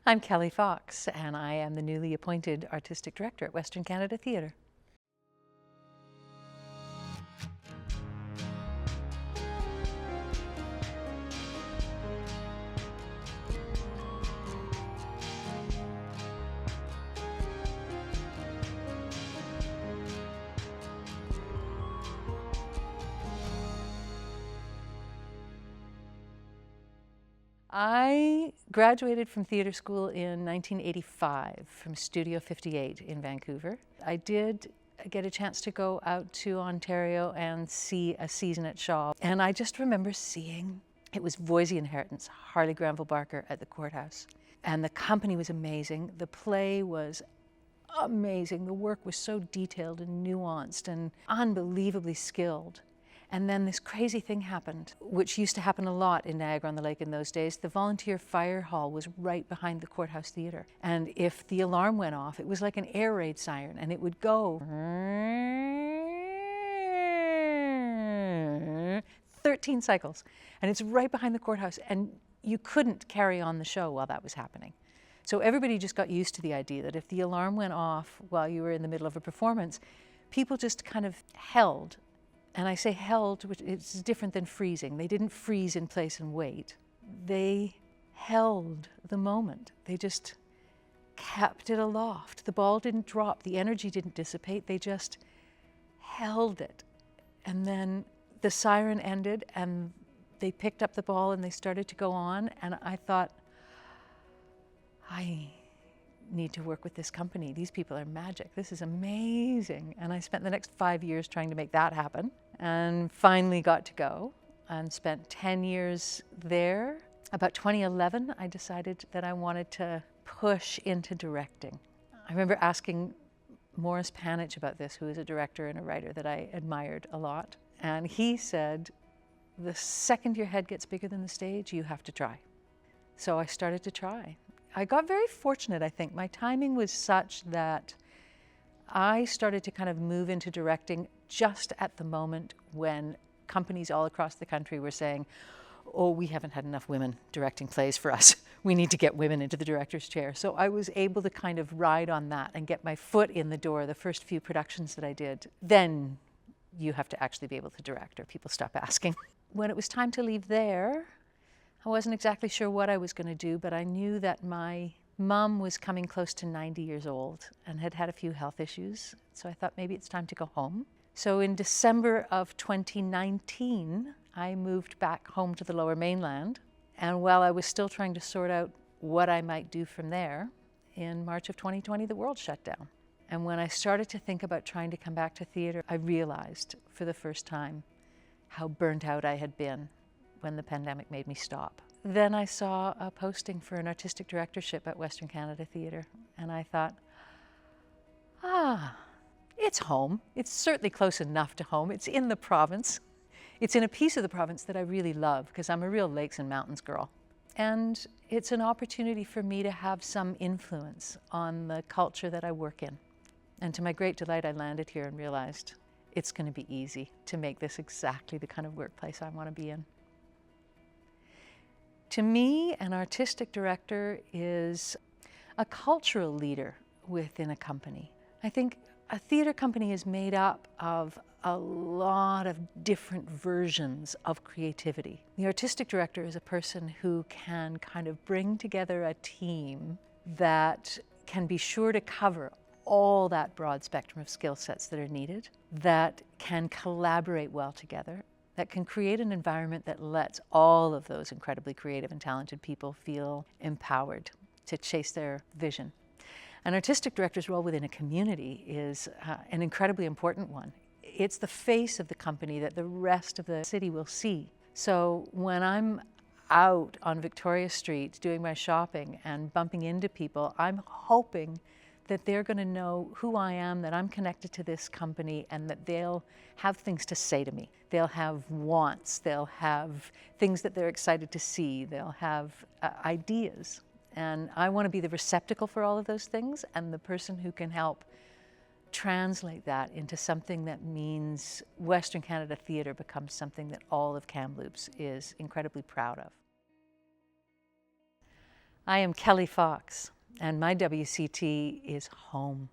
I'm Kelli Fox, and I am the newly appointed Artistic Director at Western Canada Theatre. I graduated from theatre school in 1985 from Studio 58 in Vancouver. I did get a chance to go out to Ontario and see a season at Shaw. And I just remember seeing, it was Voisey Inheritance, Harley Granville Barker at the courthouse. And the company was amazing. The play was amazing. The work was so detailed and nuanced and unbelievably skilled. And then this crazy thing happened, which used to happen a lot in Niagara-on-the-Lake in those days. The volunteer fire hall was right behind the courthouse theatre. And if the alarm went off, it was like an air raid siren, and it would go 13 cycles. And it's right behind the courthouse, and you couldn't carry on the show while that was happening. So everybody just got used to the idea that if the alarm went off while you were in the middle of a performance, people just kind of held. And I say held, which is different than freezing. They didn't freeze in place and wait. They held the moment. They just kept it aloft. The ball didn't drop. The energy didn't dissipate. They just held it. And then the siren ended and they picked up the ball and they started to go on. And I thought, I need to work with this company. These people are magic. This is amazing. And I spent the next 5 years trying to make that happen and finally got to go and spent 10 years there. About 2011, I decided that I wanted to push into directing. I remember asking Morris Panich about this, who is a director and a writer that I admired a lot. And he said, the second your head gets bigger than the stage, you have to try. So I started to try. I got very fortunate, I think. My timing was such that I started to kind of move into directing just at the moment when companies all across the country were saying, oh, we haven't had enough women directing plays for us. We need to get women into the director's chair. So I was able to kind of ride on that and get my foot in the door the first few productions that I did. Then you have to actually be able to direct or people stop asking. When it was time to leave there, I wasn't exactly sure what I was going to do, but I knew that my mom was coming close to 90 years old and had had a few health issues. So I thought maybe it's time to go home. So in December of 2019, I moved back home to the Lower Mainland. And while I was still trying to sort out what I might do from there, in March of 2020, the world shut down. And when I started to think about trying to come back to theatre, I realized for the first time how burnt out I had been when the pandemic made me stop. Then I saw a posting for an artistic directorship at Western Canada Theatre, and I thought, it's home. It's certainly close enough to home. It's in the province. It's in a piece of the province that I really love because I'm a real lakes and mountains girl. And it's an opportunity for me to have some influence on the culture that I work in. And to my great delight, I landed here and realized it's going to be easy to make this exactly the kind of workplace I want to be in. To me, an artistic director is a cultural leader within a company. I think a theatre company is made up of a lot of different versions of creativity. The artistic director is a person who can kind of bring together a team that can be sure to cover all that broad spectrum of skill sets that are needed, that can collaborate well together, that can create an environment that lets all of those incredibly creative and talented people feel empowered to chase their vision. An artistic director's role within a community is an incredibly important one. It's the face of the company that the rest of the city will see. So when I'm out on Victoria Street doing my shopping and bumping into people, I'm hoping that they're going to know who I am, that I'm connected to this company, and that they'll have things to say to me. They'll have wants, they'll have things that they're excited to see, they'll have ideas. And I want to be the receptacle for all of those things and the person who can help translate that into something that means Western Canada Theatre becomes something that all of Kamloops is incredibly proud of. I am Kelli Fox, and my WCT is home.